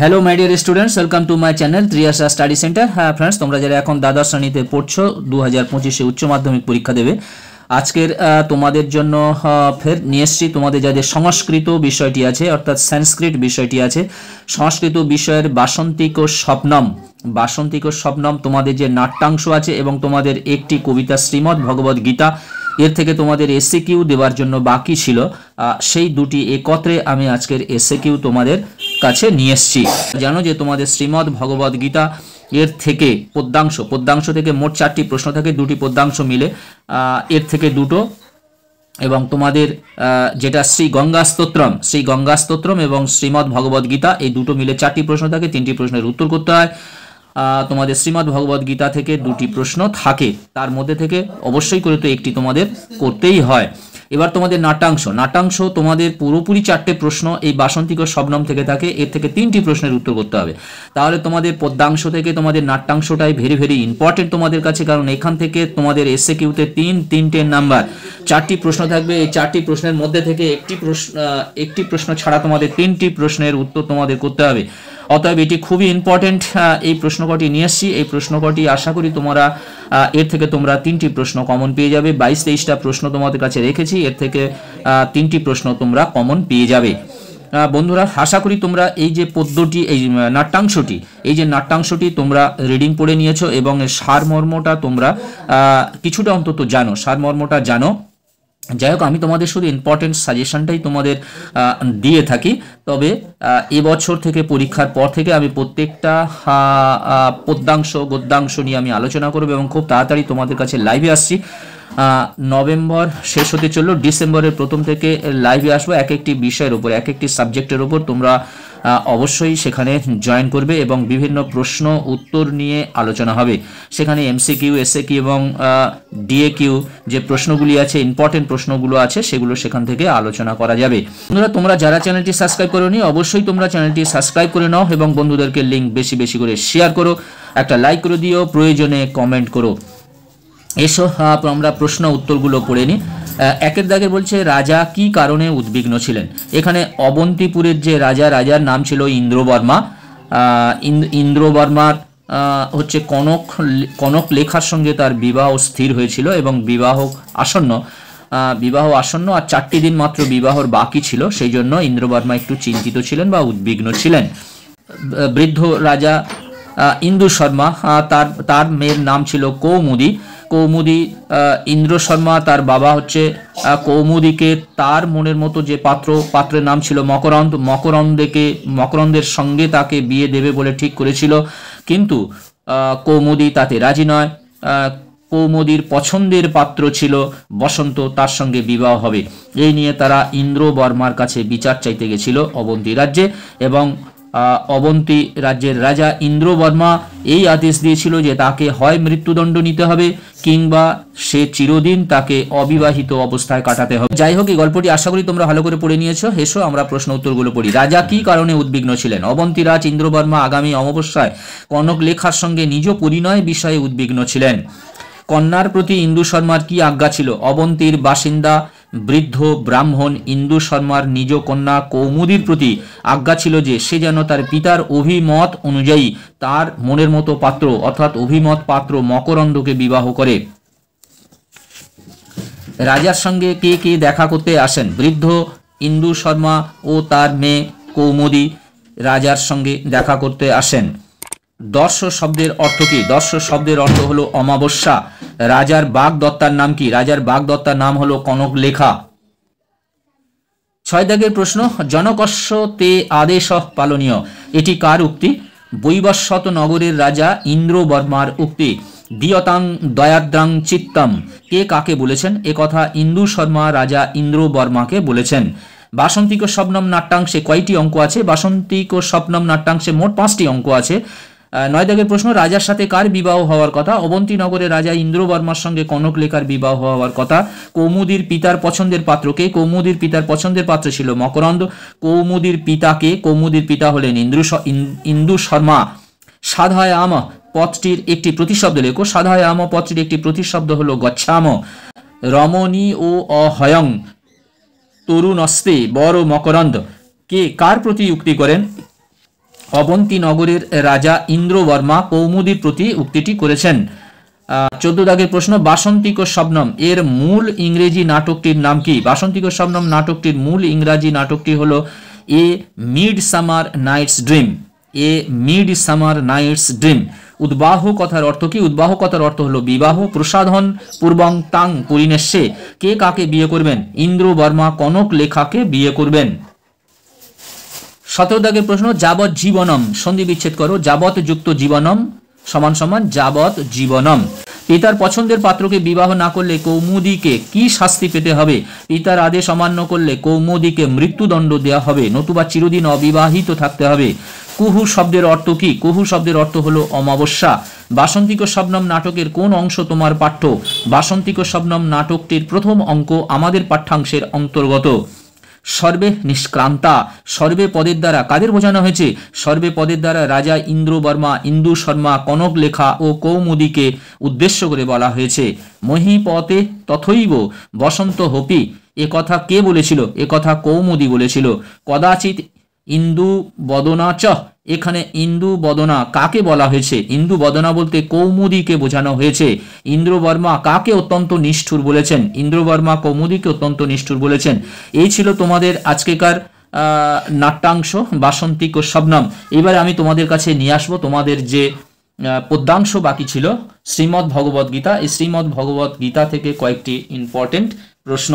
Hello my dear students, welcome to my channel Triyasha study centre. हाँ friends, তোমরা যারা এখন দ্বাদশ শ্রেণীতে পড়ছো 2025 উচ্চ মাধ্যমিক পরীক্ষা দেবে, আজকের তোমাদের জন্য ফের নিয়ে এসেছি তোমাদের যাদের সংস্কৃত বিষয়টি আছে অর্থাৎ সংস্কৃত বিষয়টি আছে, সংস্কৃত বিষয়ের বাসন্তিক ও স্বপ্নম তোমাদের যে নাট্যাংশ আছে এবং তোমাদের একটি কবিতা শ্রীমদ্ ভগবদ গীতা, এর থেকে তোমাদের এসএ কিউ দেওয়ার জন্য বাকি ছিল, সেই দুটি একত্রে আমি আজকের এসএ কিউ তোমাদের কাছে নিয়ে এসেছি। জানো যে তোমাদের শ্রীমদ্ ভগবদ গীতা এর থেকে পদ্যাংশ থেকে মোট 4টি প্রশ্ন থাকে, দুটি পদ্যাংশ মিলে এর থেকে দুটো, এবং তোমাদের যেটা শ্রী গঙ্গা স্তোত্রম এবং শ্রীমদ্ ভগবদ গীতা এই দুটো মিলে 4টি প্রশ্ন থাকে, 3টি প্রশ্নের উত্তর করতে হয়। তোমাদের শ্রীমদ্ ভগবদ গীতা থেকে 2টি প্রশ্ন থাকে, তার মধ্যে থেকে অবশ্যই করে তো একটি তোমাদের করতেই হয়। এবার তোমাদের নাট্যাংশ তোমাদের পুরোপুরি 4টে প্রশ্ন এই বাসন্তিক ও শবনম থেকে থাকে, এর থেকে 3টি প্রশ্নের উত্তর করতে হবে। তাহলে তোমাদের পদ্যাংশ থেকে তোমাদের নাট্যাংশটাই ভেরি ভেরি ইম্পর্টেন্ট তোমাদের কাছে, কারণ এখান থেকে তোমাদের এসএ কিউতে 3 নাম্বার 4টি প্রশ্ন থাকবে। এই 4টি প্রশ্নের মধ্যে থেকে একটি প্রশ্ন ছাড়া তোমাদের 3টি প্রশ্নের উত্তর তোমাদের করতে হবে। অতএব এটি খুবই ইম্পর্টেন্ট। এই প্রশ্ন কটি নিয়ে আসছি, এই প্রশ্ন কটি আশা করি তোমরা এর থেকে তোমরা 3টি প্রশ্ন কমন পেয়ে যাবে। 22-23টা প্রশ্ন তোমাদের কাছে রেখেছি, এর থেকে 3টি প্রশ্ন তোমরা কমন পেয়ে যাবে। বন্ধুরা, আশা করি তোমরা এই যে পদ্যটি, এই নাট্যাংশটি তোমরা রিডিং পড়ে নিয়েছো এবং সারমর্মটা তোমরা কিছুটা অন্তত জানো। যাই হোক, আমি তোমাদের শুধু ইম্পর্টেন্ট সাজেশনটাই তোমাদের দিয়ে থাকি। তবে এবছর থেকে পরীক্ষার পর থেকে আমি প্রত্যেকটা গদ্যাংশ নিয়ে আমি আলোচনা করব এবং খুব তাড়াতাড়ি তোমাদের কাছে লাইভে আসছি। নভেম্বর শেষ হতে চললো, ডিসেম্বরের প্রথম থেকে লাইভে আসবো এক একটি বিষয়ের উপর, এক একটি সাবজেক্টের উপর। তোমরা অবশ্যই সেখানে জয়েন করবে এবং বিভিন্ন প্রশ্ন উত্তর নিয়ে আলোচনা হবে। সেখানে এমসিকিউ, এসএ কিউ এবং ডিএ কিউ যে প্রশ্নগুলি আছে, ইম্পর্টেন্ট প্রশ্নগুলো আছে, সেগুলো সেখান থেকে আলোচনা করা যাবে। বন্ধুরা, তোমরা যারা চ্যানেলটি সাবস্ক্রাইব করোনি অবশ্যই তোমরা চ্যানেলটি সাবস্ক্রাইব করে নাও এবং বন্ধুদেরকে লিঙ্ক বেশি বেশি করে শেয়ার করো, একটা লাইক করে দিও, প্রয়োজনে কমেন্ট করো। এসো আমরা প্রশ্ন উত্তরগুলো পড়ে নিই। একের দাগে বলছে, রাজা কি কারণে উদ্বিগ্ন ছিলেন? এখানে অবন্তিপুরের যে রাজার নাম ছিল ইন্দ্রবর্মা। ইন্দ্রবর্মার হচ্ছে কনক লেখার সঙ্গে তার বিবাহ স্থির হয়েছিল এবং বিবাহ আসন্ন আর 4টি দিন মাত্র বিবাহর বাকি ছিল। সেই জন্য ইন্দ্রবর্মা একটু চিন্তিত ছিলেন বা উদ্বিগ্ন ছিলেন। বৃদ্ধ রাজা ইন্দু শর্মা, তার মেয়ের নাম ছিল কৌমুদী। ইন্দ্র শর্মা তার বাবা হচ্ছে কৌমুদীকে তার মনের মতো যে পাত্রের নাম ছিল মকরন্দের সঙ্গে তাকে বিয়ে দেবে বলে ঠিক করেছিল, কিন্তু কৌমুদী তাতে রাজি নয়। কৌমুদীর পছন্দের পাত্র ছিল বসন্ত, তার সঙ্গে বিবাহ হবে। এই নিয়ে তারা ইন্দ্রবর্মার কাছে বিচার চাইতে গেছিল অবন্তী রাজ্যে, এবং অবন্তী রাজ্যের রাজা ইন্দ্রবর্মা এই আদেশ দিয়েছিল যে তাকে হয় মৃত্যুদণ্ড নিতে হবে কিংবা সে চিরদিন তাকে অবিবাহিত অবস্থায় কাটাতে হবে। যাই হোক, এই গল্পটি আশা করি তোমরা ভালো করে পড়ে নিয়েছো। এসো আমরা প্রশ্ন উত্তরগুলো পড়ি। রাজা কি কারণে উদ্বিগ্ন ছিলেন? অবন্তীরাজ ইন্দ্রবর্মা আগামী অমাবস্যায় কনক লেখার সঙ্গে নিজ পরিণয় বিষয়ে উদ্বিগ্ন ছিলেন। কন্যার প্রতি ইন্দু শর্মার কি আজ্ঞা ছিল? অবন্তীর বাসিন্দা বৃদ্ধ ব্রাহ্মণ ইন্দু শর্মার নিজ কন্যা কৌমুদীর প্রতি আজ্ঞা ছিল যে সে যেন তার পিতার অভিমত অনুযায়ী তার মনের মতো পাত্র অর্থাৎ অভিমত পাত্র মকরন্দকে বিবাহ করে। রাজার সঙ্গে কে কে দেখা করতে আসেন? বৃদ্ধ ইন্দু শর্মা ও তার মেয়ে কৌমুদী রাজার সঙ্গে দেখা করতে আসেন। দর্শ শব্দের অর্থ কি? দর্শ শব্দের অর্থ হলো অমাবস্যা। রাজার বাগদত্তার নাম কি? রাজার বাগদত্তার নাম হলো কনক লেখা। 6 দাগের প্রশ্ন, জনকস্য তে আদেশ পালনীয়, এটি কার উক্তি? বৈবস্বত নগরের রাজা ইন্দ্রবর্মার উক্তি। দিয়তাং দয়াদ্রাং চিত্তম, কে কাকে বলেছেন? এ কথা ইন্দু শর্মা রাজা ইন্দ্রবর্মাকে বলেছেন। বাসন্তিক ও শবনম নাট্যাংশে কয়টি অঙ্ক আছে? বাসন্তিক ও শবনম নাট্যাংশে মোট 5টি অঙ্ক আছে। 9 দাগের প্রশ্ন, রাজার সাথে কার বিবাহ হওয়ার কথা? অবন্তী নগরের রাজা ইন্দ্রবর্মার সঙ্গে কনক লেখার বিবাহ হওয়ার কথা। কৌমুদীর পিতার পছন্দের পাত্রকে? কৌমুদীর পিতার পছন্দের পাত্র ছিল মকরন্দ। কৌমুদীর পিতাকে? কৌমুদীর পিতা হলেন ইন্দু শর্মা। সাধায় আম পদটির একটি প্রতিশব্দ লেখো। সাধায় আম পদটির একটি প্রতিশব্দ হলো গচ্ছাম। রমণী ও অহয়ং তরুণস্তে বড় মকরন্দ, কে কার প্রতি উক্তি করেন? অবন্তী নগরের রাজা ইন্দ্রবর্মা কৌমুদীর প্রতি উক্তিটি করেছেন? 14 দাগের প্রশ্ন, বাসন্তিক শবনম এর মূল ইংরেজি নাটকটির নাম কি? বাসন্তিক শবনম নাটকটির মূল ইংরাজি নাটকটি হলো এ মিড সামার নাইটস ড্রিম। এ মিড সামার নাইটস ড্রিম। উদ্বাহ কথার অর্থ কি? উদ্বাহ কথার অর্থ হলো বিবাহ। প্রসাধন পূর্বং তাং পরিণেশ্যে, কে কাকে বিয়ে করবেন? ইন্দ্রবর্মা কনক লেখাকে বিয়ে করবেন। 17 দাগের প্রশ্ন, যাবৎ জীবনম সন্ধি বিচ্ছেদ করো। যাবৎ যুক্ত জীবনম সমান সমান যাবৎ জীবনম। পিতার পছন্দের পাত্রকে বিবাহ না করলে কৌমুদীকে কি শাস্তি পেতে হবে? পিতার আদেশ অমান্য করলে কৌমুদীকে মৃত্যুদণ্ড দেওয়া হবে, নতুবা চিরদিন অবিবাহিত থাকতে হবে। কুহু শব্দের অর্থ কি? কুহু শব্দের অর্থ হলো অমাবস্যা। বাসন্তিক শবনম নাটকের কোন অংশ তোমার পাঠ্য? বাসন্তিক শবনম নাটকটির প্রথম অঙ্ক আমাদের পাঠ্যাংশের অন্তর্গত। সর্বে নিষ্ক্রান্তা, সর্বে পদের দ্বারা কাদের বোঝানো হয়েছে? সর্বে পদের দ্বারা রাজা ইন্দ্রবর্মা, ইন্দু শর্মা, কনক লেখা ও কৌমুদীকে উদ্দেশ্য করে বলা হয়েছে। মহীপতে তথৈব বসন্ত হোপি, এ কথা কে বলেছিল? এ কথা কৌমুদী বলেছিল। কদাচিৎ ইন্দু বদনা চ, এখানে ইন্দু বদনা কাকে বলা হয়েছে? ইন্দু বদনা বলতে কৌমুদীকে বোঝানো হয়েছে। ইন্দ্রবর্মা কাকে অত্যন্ত নিষ্ঠুর বলেছেন? ইন্দ্রবর্মা কৌমুদীকে অত্যন্ত নিষ্ঠুর বলেছেন। এই ছিল তোমাদের আজকেকার নাট্যাংশ বাসন্তিক শবনম। এবারে আমি তোমাদের কাছে নিয়ে আসবো তোমাদের যে পদ্যাংশ বাকি ছিল শ্রীমদ্ ভগবদ গীতা। এই শ্রীমদ্ ভগবদ গীতা থেকে কয়েকটি ইম্পর্টেন্ট প্রশ্ন।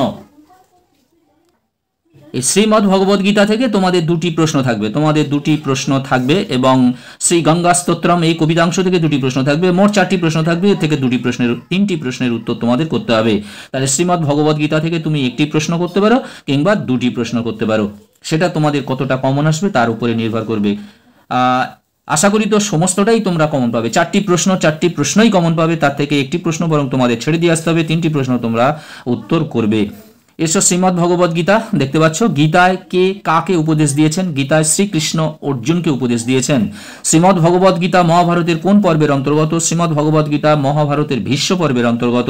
এই শ্রীমদ্ ভগবদ গীতা থেকে তোমাদের দুটি প্রশ্ন থাকবে এবং শ্রী গঙ্গা স্তোত্রম এই কবিতাংশ থেকে দুটি প্রশ্ন থাকবে। মোট 4টি প্রশ্ন থাকবে। এর থেকে 3টি প্রশ্নের উত্তর তোমাদের করতে হবে। তাহলে শ্রীমদ্ ভগবদ গীতা থেকে তুমি একটি প্রশ্ন করতে পারো কিংবা দুটি প্রশ্ন করতে পারো। সেটা তোমাদের কতটা কমন আসবে তার উপরে নির্ভর করবে। আশা করি তো সমস্তটাই তোমরা কমন পাবে। 4টি প্রশ্নই কমন পাবে। তার থেকে একটি প্রশ্ন বরং তোমাদের ছেড়ে দিয়ে আসতে হবে। 3টি প্রশ্ন তোমরা উত্তর করবে। এসব শ্রীমদ্ ভগবদ গীতা দেখতে পাচ্ছ। গীতায় কে কাকে উপদেশ দিয়েছেন? গীতায় শ্রীকৃষ্ণ অর্জুনকে উপদেশ দিয়েছেন। শ্রীমদ্ ভগবদ গীতা মহাভারতের কোন পর্বের অন্তর্গত? শ্রীমদ্ ভগবদ গীতা মহাভারতের ভীষ্ম পর্বের অন্তর্গত।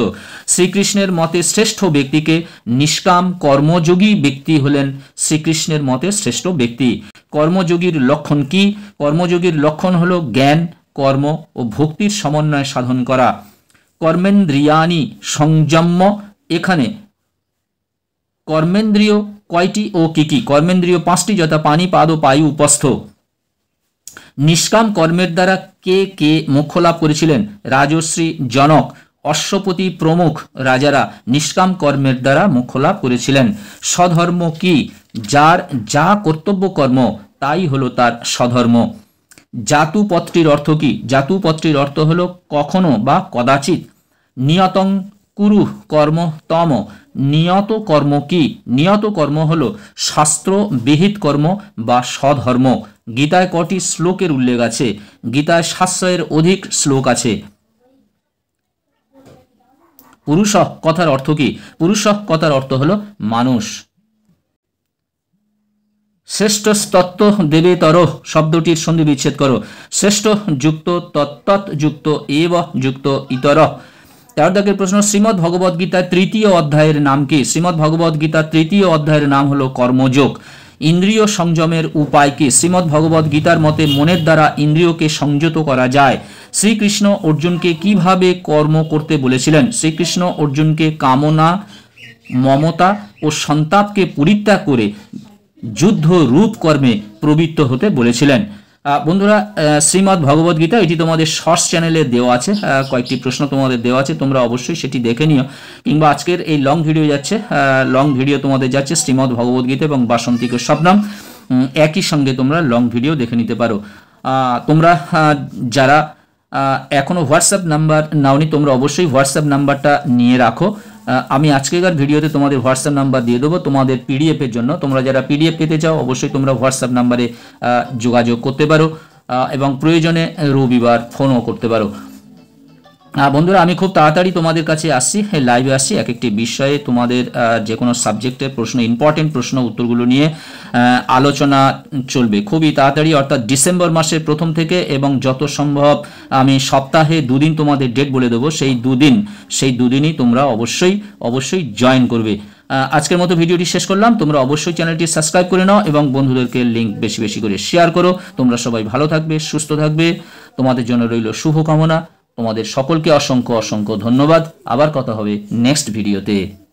শ্রীকৃষ্ণের মতে শ্রেষ্ঠ ব্যক্তিকে নিষ্কাম কর্মযোগী ব্যক্তি হলেন শ্রীকৃষ্ণের মতে শ্রেষ্ঠ ব্যক্তি। কর্মযোগীর লক্ষণ কি? কর্মযোগীর লক্ষণ হলো জ্ঞান, কর্ম ও ভক্তির সমন্বয় সাধন করা। কর্মেন্দ্রিয়ানি সংযম্য, এখানে কর্মেন্দ্রিয় কয়টি ও কি কি? কর্মেন্দ্রিয় 5টি, যথা পানি, পাদ ও পায়ু উপস্থ। নিষ্কাম কর্মের দ্বারা কে কে মোক্ষ লাভ করেছিলেন? রাজশ্রী, জনক, অশ্বপতি প্রমুখ রাজারা নিষ্কাম কর্মের দ্বারা মোক্ষ লাভ করেছিলেন। স্বধর্ম কি? যার যা কর্তব্য কর্ম তাই হলো তার স্বধর্ম। জাতুপত্রীর অর্থ কি? জাতুপত্রীর অর্থ হলো কখনো বা কদাচিৎ। নিয়তং কুরু কর্ম তম, নিয়ত কর্ম কি? নিয়ত কর্ম হলো শাস্ত্র বিহিত কর্ম বা স্বধর্ম। গীতায় কটি শ্লোকের উল্লেখ আছে? গীতায় 700-এর অধিক শ্লোক আছে। পুরুষ কথার অর্থ কি? পুরুষ কথার অর্থ হলো মানুষ। শ্রেষ্ঠ তত্ত্ব দেবেতর শব্দটির সন্ধি বিচ্ছেদ করো। শ্রেষ্ঠ যুক্ত তত্ত্বৎ যুক্ত এব যুক্ত ইতর। 13 দাগের প্রশ্ন, শ্রীমদ্ ভগবদ গীতার 3য় অধ্যায়ের নাম কি? শ্রীমদ্ ভগবদ গীতার 3য় অধ্যায়ের নাম হলো কর্মযোগ। ইন্দ্রিয় সংযমের উপায় কি? শ্রীমদ্ ভগবদ গীতার মতে মনের দ্বারা ইন্দ্রিয়কে সংযত করা যায়। শ্রীকৃষ্ণ অর্জুনকে কিভাবে কর্ম করতে বলেছিলেন? শ্রীকৃষ্ণ অর্জুনকে কামনা, মমতা ও সন্তাপকে পরিত্যাগ করে যুদ্ধ রূপ কর্মে প্রবৃত্ত হতে বলেছিলেন। বন্ধুরা, শ্রীমদ্ ভগবদ গীতা এটি তোমাদের শর্টস চ্যানেলে দেওয়া আছে। কয়েকটি প্রশ্ন তোমাদের দেওয়া আছে, তোমরা অবশ্যই সেটি দেখে নিও। কিংবা আজকের এই লং ভিডিও তোমাদের যাচ্ছে শ্রীমদ্ ভগবদ গীতা এবং বাসন্তিক শবনম, একই সঙ্গে তোমরা লং ভিডিও দেখে নিতে পারো। তোমরা যারা এখনো হোয়াটসঅ্যাপ নাম্বার নাওনি, তোমরা অবশ্যই হোয়াটসঅ্যাপ নাম্বারটা নিয়ে রাখো। আমি আজকেকার ভিডিওতে তোমাদের হোয়াটসঅ্যাপ নাম্বার দিয়ে দেবো তোমাদের পিডিএফ এর জন্য। তোমরা যারা পিডিএফ পেতে চাও অবশ্যই তোমরা হোয়াটসঅ্যাপ নাম্বারে যোগাযোগ করতে পারো এবং প্রয়োজনে রবিবার ফোনও করতে পারো। বন্ধুরা, আমি খুব তাড়াতাড়ি তোমাদের কাছে আসছি, লাইভে আসছি। এক একটি বিষয়ে তোমাদের যে কোনো সাবজেক্টের প্রশ্ন, ইম্পর্টেন্ট প্রশ্ন উত্তরগুলো নিয়ে আলোচনা চলবে খুবই তাড়াতাড়ি, অর্থাৎ ডিসেম্বর মাসের প্রথম থেকে, এবং যত সম্ভব আমি সপ্তাহে 2 দিন তোমাদের ডেট বলে দেবো। সেই দুদিনই তোমরা অবশ্যই জয়েন করবে। আজকের মতো ভিডিওটি শেষ করলাম। তোমরা অবশ্যই চ্যানেলটি সাবস্ক্রাইব করে নাও এবং বন্ধুদেরকে লিঙ্ক বেশি বেশি করে শেয়ার করো। তোমরা সবাই ভালো থাকবে, সুস্থ থাকবে, তোমাদের জন্য রইল শুভকামনা। তোমাদের সকলকে অসংখ্য অসংখ্য ধন্যবাদ। আবার কথা হবে নেক্সট ভিডিওতে।